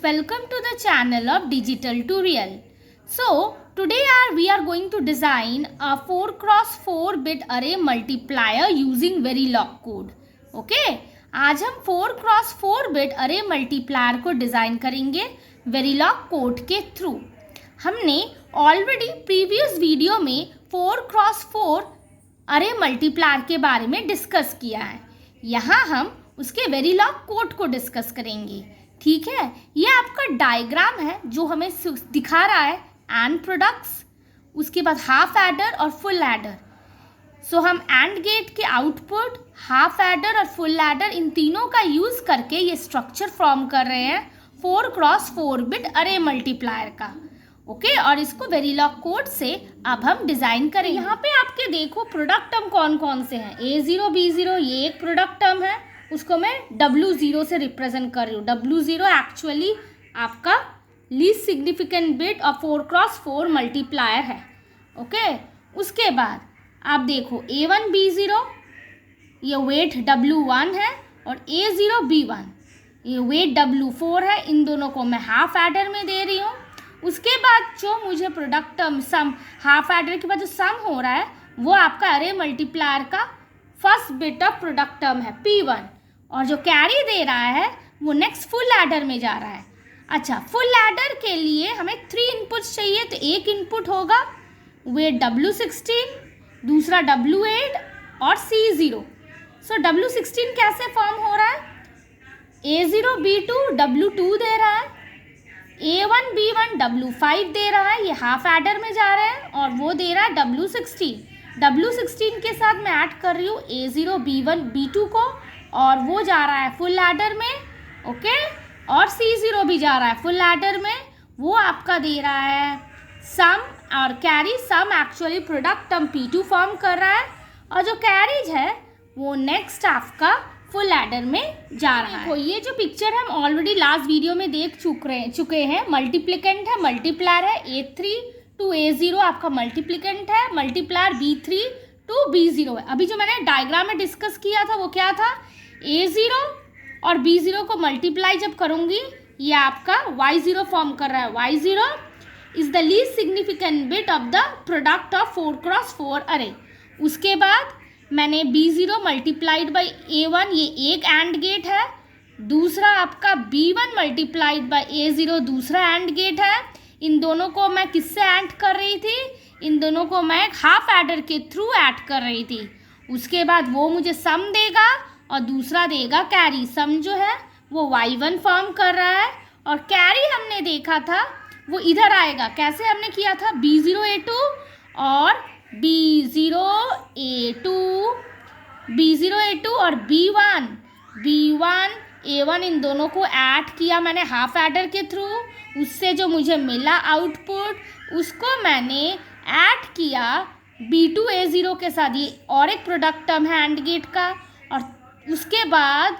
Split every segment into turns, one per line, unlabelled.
welcome to the channel of Digital to Real. So today we are going to design a 4x4 bit array multiplier using Verilog code. Okay, आज हम 4x4 bit array multiplier को design करेंगे Verilog code के through. हमने already previous video में 4x4 अरे multiplier के बारे में डिस्कस किया है. यहाँ हम उसके वेरिलॉग कोड को डिस्कस करेंगे. ठीक है, ये आपका डायग्राम है जो हमें दिखा रहा है एंड प्रोडक्ट्स, उसके बाद हाफ एडर और फुल एडर. सो हम एंड गेट के आउटपुट, हाफ एडर और फुल एडर इन तीनों का यूज़ करके ये स्ट्रक्चर फॉर्म कर रहे हैं 4x4 बिट अरे मल्टीप्लायर का. ओके, और इसको वेरिलॉग कोड से अब हम डिज़ाइन करें. यहाँ पे आपके देखो प्रोडक्ट टर्म कौन कौन से हैं. A0 B0 ये एक प्रोडक्ट टर्म है, उसको मैं W0 से रिप्रेजेंट कर रही हूँ. W0 एक्चुअली आपका लीस्ट सिग्निफिकेंट बिट और 4x4 मल्टीप्लायर है. ओके, उसके बाद आप देखो A1 B0 ये वेट W1 है और A0 B1 ये वेट W4 है. इन दोनों को मैं हाफ एडर में दे रही हूँ. उसके बाद जो मुझे प्रोडक्ट टर्म सम, हाफ एडर के बाद जो सम हो रहा है वो आपका अरे मल्टीप्लायर का first bit of product term है P1, और जो कैरी दे रहा है वो नेक्स्ट फुल एडर में जा रहा है. अच्छा, फुल एडर के लिए हमें 3 इनपुट्स चाहिए, तो एक इनपुट होगा वेट W16, दूसरा W8 और C0. सो W16 कैसे फॉर्म हो रहा है, A0 B2 W2 दे रहा है, A1 B1 W5 दे रहा है, ये हाफ एडर में जा रहे हैं, और वो दे रहा है W16. W16 के साथ मैं ऐड कर रही हूँ A0 B1 B2 को, और वो जा रहा है फुल एडर में. ओके, और C0 भी जा रहा है फुल एडर में. वो आपका दे रहा है सम, और carry sum actually product term P2 form कर रहा है, और जो कैरीज है वो नेक्स्ट आपका फुल एडर में जा रहा है. ये जो पिक्चर हम ऑलरेडी लास्ट वीडियो में देख चुके हैं, मल्टीप्लिकेंट है, मल्टीप्लायर है. A3 टू A0 आपका मल्टीप्लिकेंट है, मल्टीप्लायर B3 टू B0 है. अभी जो मैंने डायग्राम में डिस्कस किया था वो क्या था, A0 और B0 को मल्टीप्लाई जब करूँगी ये आपका Y0 फॉर्म कर रहा है. Y0 is the least significant bit of the product of 4x4 अरे. उसके बाद मैंने B0 मल्टीप्लाइड बाई A1, ये एक एंड गेट है. दूसरा आपका B1 मल्टीप्लाइड बाई A0 दूसरा एंड गेट है. इन दोनों को मैं किससे ऐड कर रही थी, इन दोनों को मैं हाफ एडर के थ्रू ऐड कर रही थी. उसके बाद वो मुझे सम देगा और दूसरा देगा कैरी. सम जो है वो Y1 फॉर्म कर रहा है, और कैरी हमने देखा था वो इधर आएगा. कैसे हमने किया था, B0 A2 और B0 A2 और B1 A1 इन दोनों को ऐड किया मैंने हाफ एडर के थ्रू. उससे जो मुझे मिला आउटपुट उसको मैंने ऐड किया B2 A0 के साथ. ये और एक प्रोडक्ट टर्म है एंड गेट का. और उसके बाद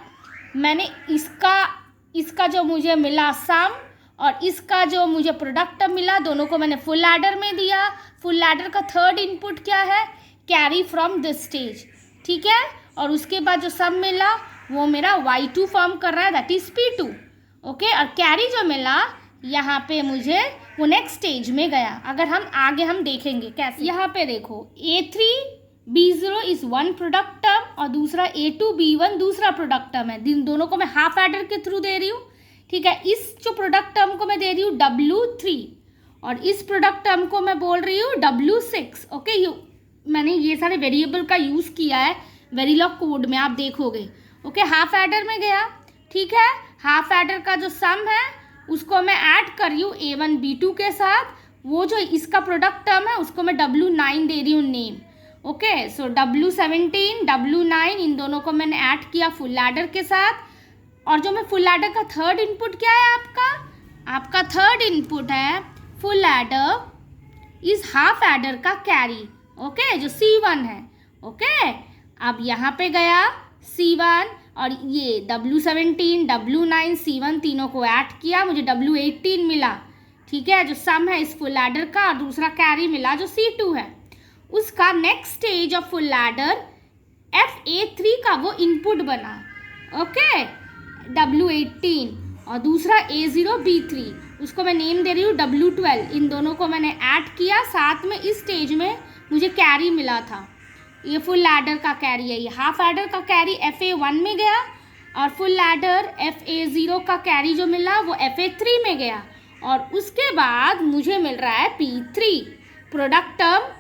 मैंने इसका जो मुझे मिला सम और इसका जो मुझे प्रोडक्ट टर्म मिला, दोनों को मैंने फुल एडर में दिया. फुल एडर का थर्ड इनपुट क्या है, कैरी फ्रॉम दिस स्टेज. ठीक है, और उसके बाद जो सम मिला वो मेरा Y2 फॉर्म कर रहा है, दैट इज़ P2. ओके, और कैरी जो मिला यहाँ पे मुझे वो नेक्स्ट स्टेज में गया. अगर हम आगे हम देखेंगे कैसे. यहाँ पे देखो A3 B0 is one product term और दूसरा A2 B1 दूसरा प्रोडक्ट टर्म है. इन दोनों को मैं हाफ एडर के थ्रू दे रही हूँ. ठीक है, इस जो प्रोडक्ट टर्म को मैं दे रही हूँ W3 और इस प्रोडक्ट टर्म को मैं बोल रही हूँ W6. ओके, मैंने ये सारे वेरिएबल का यूज़ किया है वेरिलॉग कोड में, आप देखोगे. ओके, हाफ एडर में गया. ठीक है, हाफ एडर का जो सम है उसको मैं ऐड कर रही हूँ A1 B2 के साथ. वो जो इसका प्रोडक्ट टर्म है उसको मैं W9 दे रही हूँ नेम. ओके, सो W17 W9 इन दोनों को मैंने ऐड किया फुल एडर के साथ. और जो मैं फुल एडर का थर्ड इनपुट क्या है आपका थर्ड इनपुट है full adder is half adder का कैरी. ओके, जो C1 है. ओके, अब यहाँ पे गया C1 और ये W17 W9 C1 तीनों को ऐड किया, मुझे W18 मिला. ठीक है, जो सम है इस फुल एडर का, और दूसरा कैरी मिला जो C2 है. उसका next stage of full adder FA3 का वो इनपुट बना. ओके, W18 और दूसरा A0 B3, उसको मैं नेम दे रही हूँ W12। इन दोनों को मैंने ऐड किया, साथ में इस स्टेज में मुझे कैरी मिला था, ये फुल लैडर का कैरी है, ये हाफ एडर का कैरी FA1 में गया और फुल लैडर FA0 का कैरी जो मिला वो FA3 में गया। और उसके बाद मुझे मिल रहा है P3 प्रोडक्ट टर्म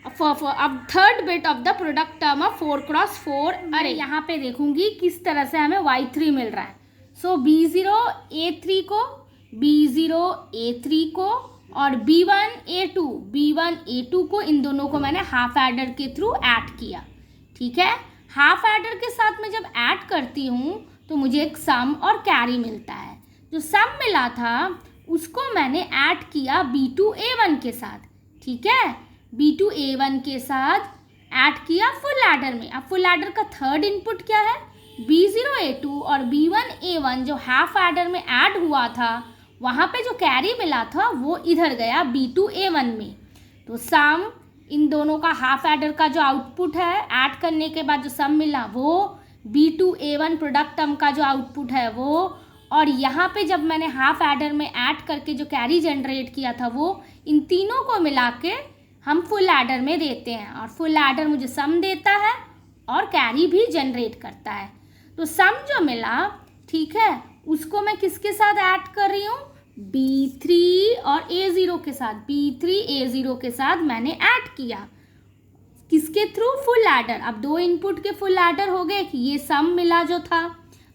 अब third bit of the product term of 4x4 अरे यहाँ पे देखूंगी किस तरह से हमें Y3 मिल रहा है। सो B0 A3 को, B0 A3 को और B1 A2 को, इन दोनों को मैंने हाफ एडर के थ्रू ऐड किया। ठीक है, हाफ एडर के साथ में जब ऐड करती हूँ तो मुझे एक सम और कैरी मिलता है। जो सम मिला था उसको मैंने ऐड किया B2 A1 के साथ। ठीक है, B2 A1 के साथ ऐड किया फुल एडर में। अब फुल एडर का थर्ड इनपुट क्या है, B0 A2 और B1 A1 जो हाफ एडर में ऐड हुआ था, वहाँ पे जो कैरी मिला था वो इधर गया B2 A1 में। तो सम इन दोनों का हाफ एडर का जो आउटपुट है ऐड करने के बाद जो सम मिला वो, B2 A1 प्रोडक्ट टर्म का जो आउटपुट है वो, और यहाँ पे जब मैंने हाफ एडर में ऐड करके जो कैरी जनरेट किया था वो, इन तीनों को मिला के हम फुल एडर में देते हैं और फुल एडर मुझे सम देता है और कैरी भी जनरेट करता है। तो सम जो मिला, ठीक है, उसको मैं किसके साथ ऐड कर रही हूँ, B3 और A0 के साथ। B3 A0 के साथ मैंने ऐड किया, किसके थ्रू, फुल एडर। अब दो इनपुट के फुल एडर हो गए कि ये सम मिला जो था,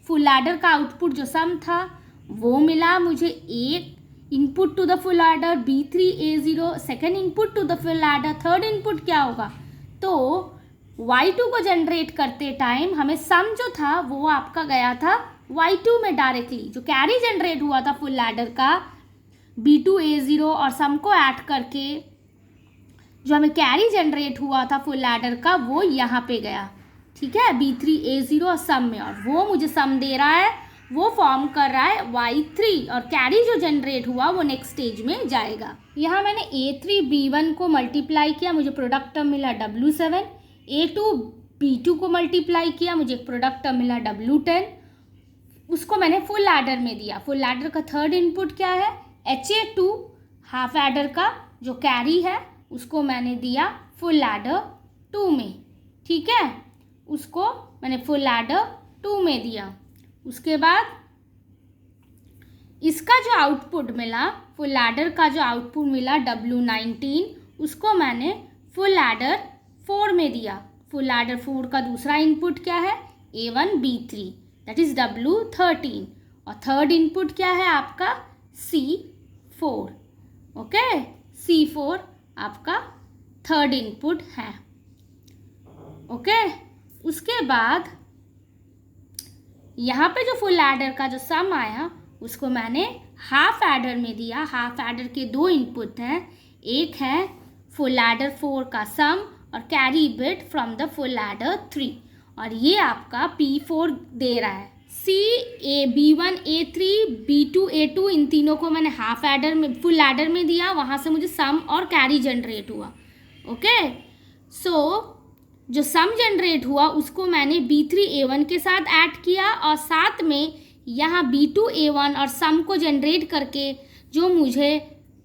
फुल एडर का आउटपुट जो सम था वो मिला मुझे, एक input to the full adder B3 A0, second input to the full adder, third input क्या होगा, तो Y2 को जनरेट करते टाइम हमें सम जो था वो आपका गया था Y2 में डायरेक्टली। जो कैरी जनरेट हुआ था फुल एडर का B2 A0 और सम को ऐड करके जो हमें कैरी जनरेट हुआ था फुल एडर का वो यहाँ पे गया। ठीक है, B3 A0 और सम में, और वो मुझे सम दे रहा है, वो फॉर्म कर रहा है Y3 और कैरी जो जनरेट हुआ वो नेक्स्ट स्टेज में जाएगा। यहाँ मैंने A3 B1 को मल्टीप्लाई किया, मुझे प्रोडक्ट टर्म मिला W7, A2 B2 को मल्टीप्लाई किया, मुझे एक प्रोडक्ट टर्म मिला W10, उसको मैंने फुल एडर में दिया। फुल एडर का थर्ड इनपुट क्या है, HA2, हाफ एडर का जो कैरी है उसको मैंने दिया फुल एडर 2 में। ठीक है, उसको मैंने फुल एडर 2 में दिया। उसके बाद इसका जो आउटपुट मिला, फुल एडर का जो आउटपुट मिला W19, उसको मैंने फुल एडर 4 में दिया। फुल एडर 4 का दूसरा इनपुट क्या है, A1 B3, that is W13, और थर्ड इनपुट क्या है आपका C4। ओके, C4 आपका थर्ड इनपुट है। ओके, उसके बाद यहाँ पे जो फुल एडर का जो सम आया उसको मैंने हाफ एडर में दिया। हाफ एडर के दो इनपुट हैं, एक है फुल एडर 4 का सम और carry bit from the full adder 3, और ये आपका P4 दे रहा है। B1 A3 B2 A2 इन तीनों को मैंने हाफ एडर में, फुल एडर में दिया, वहाँ से मुझे सम और कैरी जनरेट हुआ। ओके, सो जो सम जनरेट हुआ उसको मैंने B3 A1 के साथ ऐड किया, और साथ में यहाँ B2 A1 और सम को जनरेट करके जो मुझे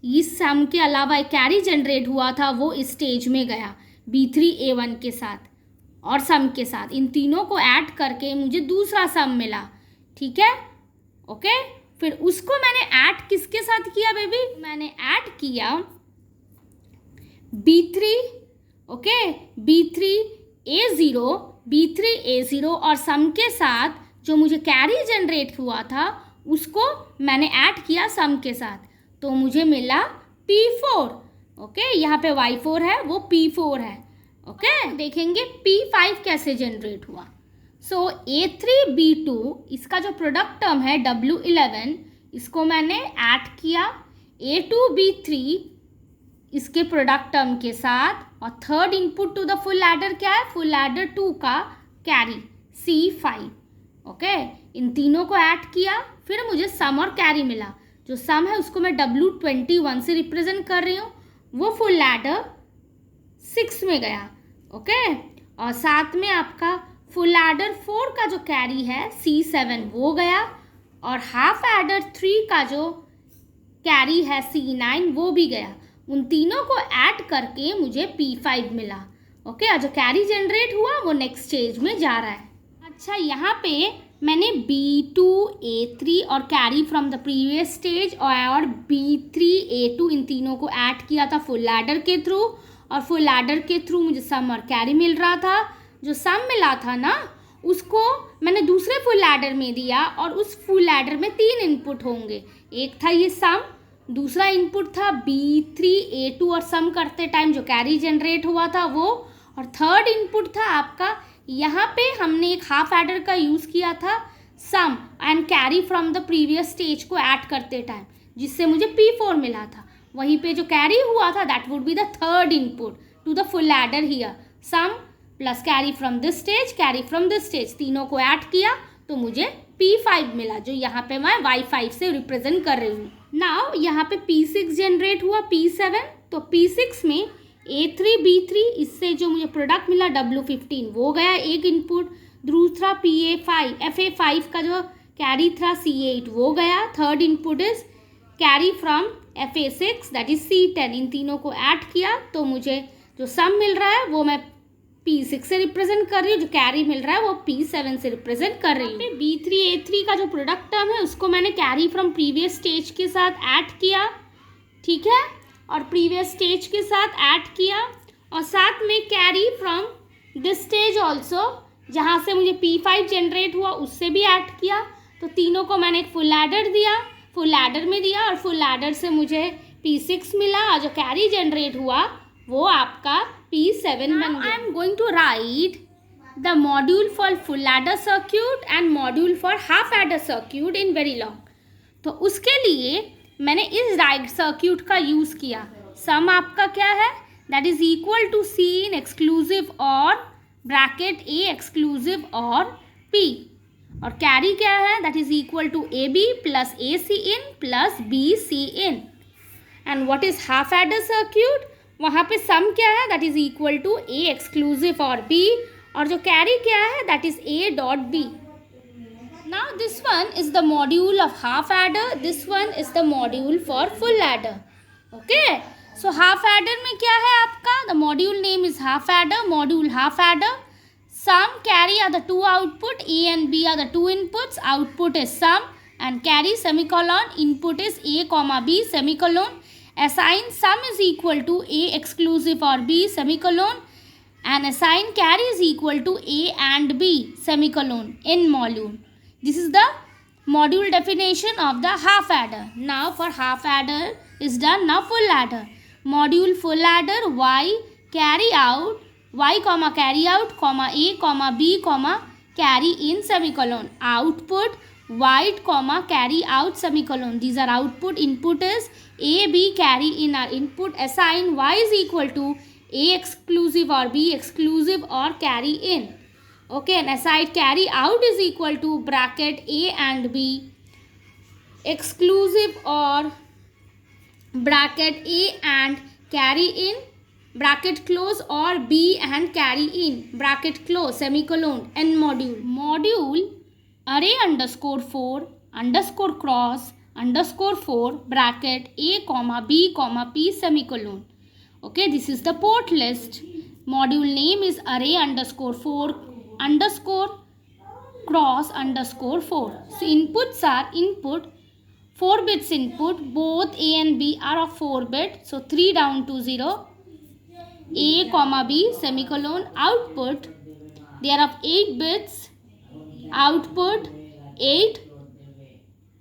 इस सम के अलावा एक कैरी जनरेट हुआ था वो इस स्टेज में गया B3 A1 के साथ और सम के साथ। इन तीनों को ऐड करके मुझे दूसरा सम मिला। ठीक है, ओके, फिर उसको मैंने ऐड किसके साथ किया बेबी, मैंने ऐड किया B3, ओके, B3 A0 और सम के साथ जो मुझे कैरी जनरेट हुआ था उसको मैंने ऐड किया सम के साथ, तो मुझे मिला P4। ओके, यहाँ पे Y4 है, वो P4 है। ओके, देखेंगे P5 कैसे जनरेट हुआ। सो A3 B2 इसका जो प्रोडक्ट टर्म है W11, इसको मैंने ऐड किया A2 B3 इसके प्रोडक्ट टर्म के साथ, और third input to the full adder क्या है, फुल एडर 2 का कैरी C5। ओके, इन तीनों को ऐड किया, फिर मुझे सम और कैरी मिला। जो सम है उसको मैं W21 से रिप्रेजेंट कर रही हूँ, वो फुल एडर 6 में गया। ओके, और साथ में आपका फुल एडर 4 का जो कैरी है C7 वो गया, और हाफ एडर 3 का जो कैरी है C9 वो भी गया। उन तीनों को ऐड करके मुझे P5 मिला। ओके, और जो कैरी जनरेट हुआ वो नेक्स्ट स्टेज में जा रहा है। अच्छा, यहाँ पे मैंने B2 A3 और carry from the previous stage और B3 A2 इन तीनों को ऐड किया था फुल लैडर के थ्रू, और फुल लैडर के थ्रू मुझे सम और कैरी मिल रहा था। जो सम मिला था ना उसको मैंने दूसरे फुल लैडर में दिया, और उस फुल लैडर में 3 इनपुट होंगे। एक था ये सम, दूसरा इनपुट था B3 A2 और सम करते टाइम जो कैरी जनरेट हुआ था वो, और थर्ड इनपुट था आपका, यहाँ पे हमने एक हाफ एडर का यूज़ किया था sum and carry from the previous stage को ऐड करते टाइम, जिससे मुझे P4 मिला था। वहीं पे जो कैरी हुआ था that would be the third input to the full adder here, sum plus carry from this stage, carry from this stage, तीनों को ऐड किया तो मुझे P5 मिला, जो यहाँ पे मैं Y5 से रिप्रेजेंट कर रही हूँ। नाउ यहाँ पे P6 जनरेट हुआ, P7, तो P6 में A3 B3, इससे जो मुझे प्रोडक्ट मिला W15 वो गया एक इनपुट। दूसरा FA5 का जो कैरी था C8 वो गया। Third input is carry from FA6 that is C10। इन तीनों को ऐड किया तो मुझे जो सम मिल रहा है वो मैं P6 से रिप्रेजेंट कर रही हूँ, जो कैरी मिल रहा है वो P7 से रिप्रेजेंट कर रही हूँ। B3 A3 का जो प्रोडक्ट टर्म है उसको मैंने कैरी फ्रॉम प्रीवियस स्टेज के साथ ऐड किया, ठीक है, और प्रीवियस स्टेज के साथ ऐड किया, और साथ में carry from this stage also, जहाँ से मुझे P5 जनरेट हुआ उससे भी ऐड किया। तो तीनों को मैंने एक फुल एडर दिया, फुल एडर में दिया, और फुल एडर से मुझे P6 मिला, और जो कैरी जनरेट हुआ वो आपका P7 बन गया। I am going to write the module for full adder circuit and module for half adder circuit in Verilog. तो उसके लिए मैंने इस राइट सर्क्यूट का यूज़ किया। सम आपका क्या है, that is equal to C in exclusive or bracket A exclusive or P, और कैरी क्या है, that is equal to AB plus AC in plus BC in. And what is half adder circuit, वहाँ पे sum क्या है, that is equal to A exclusive or B, और जो carry क्या है that is A dot B। Now this one is the module of half adder, this one is the module for full adder. Okay, so half adder में क्या है आपका, the module name is half adder, module half adder. Sum, carry are the two output, A and B are the two inputs, output is sum and carry semicolon, input is A comma B semicolon. Assign sum is equal to A exclusive or B semicolon, and assign carry is equal to A and B semicolon in module. This is the module definition of the half adder. Now for half adder is done. Now full adder. Module full adder, Y carry out, Y comma carry out, comma A comma B comma carry in semicolon. Output Y comma carry out semicolon. These are output. Input is A, B, carry in our input. Assign Y is equal to A exclusive or B exclusive or carry in. Okay, and aside carry out is equal to bracket A and B exclusive or bracket A and carry in bracket close, or B and carry in bracket close semicolon end module. Module array underscore 4 underscore cross underscore 4 bracket A comma B comma P semicolon. Okay, this is the port list. Module name is array underscore 4 underscore cross underscore 4. So inputs are input 4 bits input, both A and B are of 4 bit, so 3 down to 0, A comma B semicolon. Output they are of 8 bits, output 8,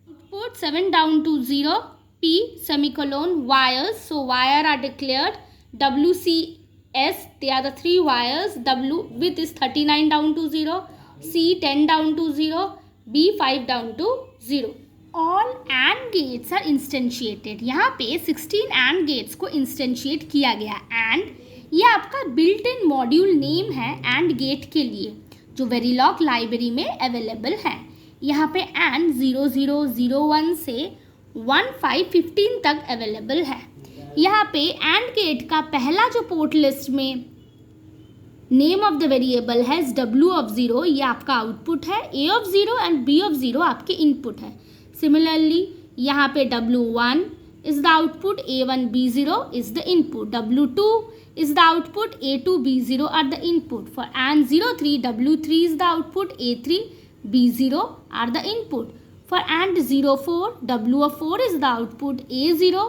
input 7 down to 0, P semicolon. Wires, so wire are declared WCS, they are the 3 wires. W width is 39 down to 0, C 10 down to 0, B 5 down to 0. All AND gates are instantiated. यहाँ पे 16 AND gates को instantiate किया गया। AND ये आपका built in module name है AND gate के लिए, जो Verilog लाइब्रेरी में अवेलेबल है। यहाँ पे AND 0001 से 1515 तक अवेलेबल है। यहाँ पे AND गेट का पहला जो पोर्ट लिस्ट में name of the variable has W of 0, ये आपका आउटपुट है, A of 0 and B of 0 आपके इनपुट है. सिमिलरली यहाँ पे W1 is the output, A1 B0 is the input, W2 is the output, A2 B0 are the input. For AND 03, W3 is the output, A3 B0 are the input. For AND 04, W of 4 is the output, A0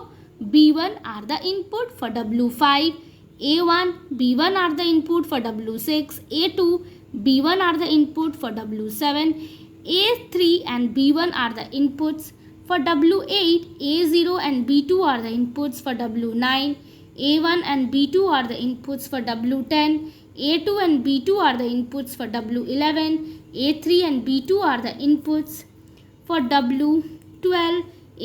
B1 are the input. For W5, A1 B1 are the input. For W6, A2 B1 are the input. For W7, A3 and B1 are the inputs. For W8, A0 and B2 are the inputs. For W9, A1 and B2 are the inputs. For W10, A2 and B2 are the inputs. For W11, A3 and B2 are the inputs. For W12,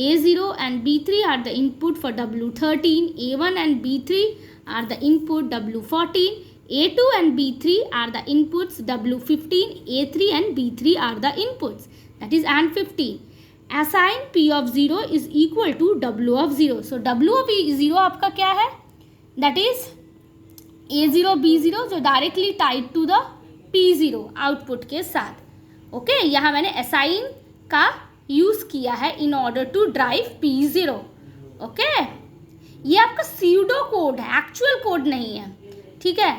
A0 and B3 are the input. For W13, A1 and B3 are the input. W14, A2 and B3 are the inputs. W15, A3 and B3 are the inputs. That is AND 15. Assign P of 0 is equal to W of 0. So W of 0 आपका क्या है? That is A0 B0 जो directly tied to the P0 output के साथ. Okay, यहाँ मैंने assign का use किया है in order to drive P0. Okay, ये आपका सीडो कोड है, एक्चुअल कोड नहीं है. ठीक है,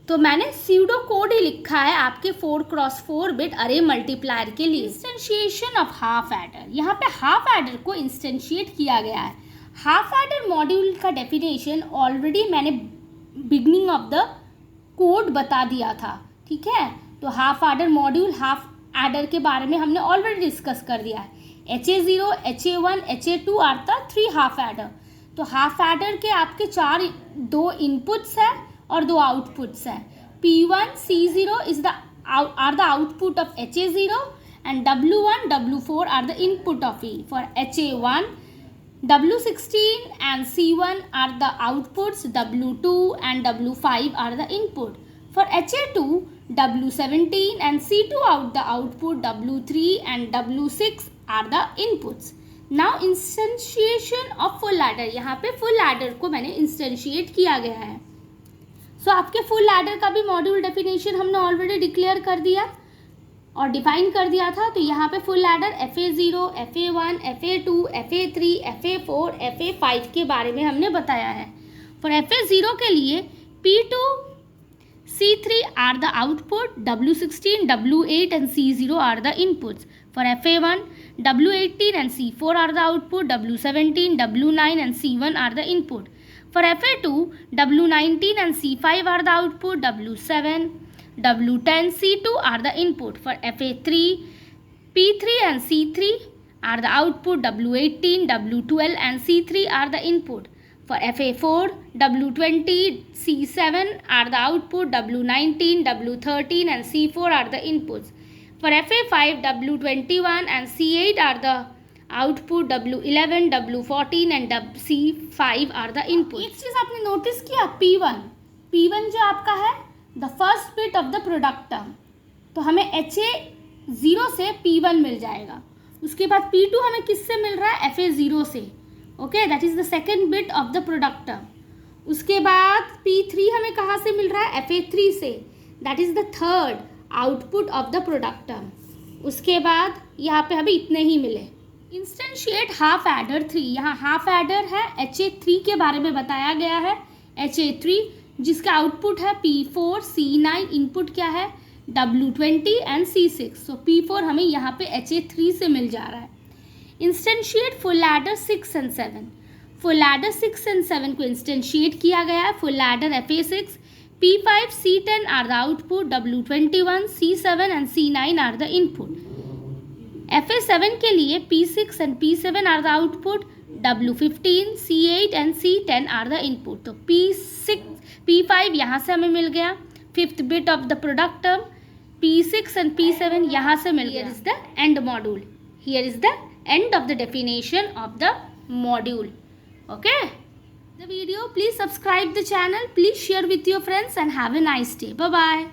तो मैंने सीडो कोड ही लिखा है आपके 4x4 बिट अरे मल्टीप्लायर के लिए. इंस्टेंशिएशन ऑफ हाफ एडर, यहाँ पे हाफ एडर को इंस्टेंशिएट किया गया है. हाफ एडर मॉड्यूल का डेफिनेशन ऑलरेडी मैंने बिगनिंग ऑफ द कोड बता दिया था. ठीक है, तो half adder module, half adder के बारे में हमने ऑलरेडी डिस्कस कर दिया है. HA0, HA1, HA2 are the 3 half adder. तो हाफ एडर के आपके 2 इनपुट्स हैं और 2 आउटपुट्स हैं. P1 C0 is the output of HA0 and W1 W4 are the input of E. For HA1, W16 and C1 are the outputs, W2 and W5 are the input. For HA2, W17 and C2 are the output, W3 and W6 are the inputs. Now instantiation of full adder, यहाँ पे full adder को मैंने instantiate किया गया है. सो आपके full adder का भी मॉड्यूल डेफिनेशन हमने ऑलरेडी डिक्लेयर कर दिया और डिफाइन कर दिया था. तो यहाँ पे full adder FA0, FA1, FA2, FA3, FA4, FA5 के बारे में हमने बताया है. फॉर FA0 के लिए P2, C3 are the output, W16, W8 and C0 are the inputs. For FA1, W18 and C4 are the output, W17, W9 and C1 are the input. For FA2, W19 and C5 are the output, W7, W10, C2 are the input. For FA3, P3 and C3 are the output, W18, W12 and C3 are the input. For FA4, W20, C7 are the output, W19, W13 and C4 are the inputs. For FA5, W21 and C8 are the output, W11, W14 and C5 are the input. एक चीज़ आपने notice किया, P1 जो आपका है the first bit of the product term, तो हमें HA0 से P1 मिल जाएगा. उसके बाद P2 हमें किससे मिल रहा है? FA0 से. Okay, that is the second bit of the product term. उसके बाद P3 हमें कहाँ से मिल रहा है? FA3 से. That is the third output of the product term. उसके बाद यहाँ पे हमें इतने ही मिले. इंस्टेंशिएट हाफ एडर 3, यहाँ हाफ एडर है HA3 के बारे में बताया गया है. HA3 जिसका आउटपुट है P4, C9, इनपुट क्या है? W20 and C6. So P4 हमें यहाँ पे HA3 से मिल जा रहा है. Instantiate full adder 6 and 7. Full adder 6 and 7 को इंस्टेंशिएट किया गया है. Full adder FA6, P5, C10 are the output, W21, C7 and C9 are the input. FA7 के लिए P6 and P7 are the output, W15, C8 and C10 are the input. तो P5 यहाँ से हमें मिल गया, fifth bit of the product term. P6 and P7 यहाँ से मिल गया. Is the end module. Here is the end of the definition of the module. Okay, the video, please subscribe the channel, please share with your friends and have a nice day. Bye bye.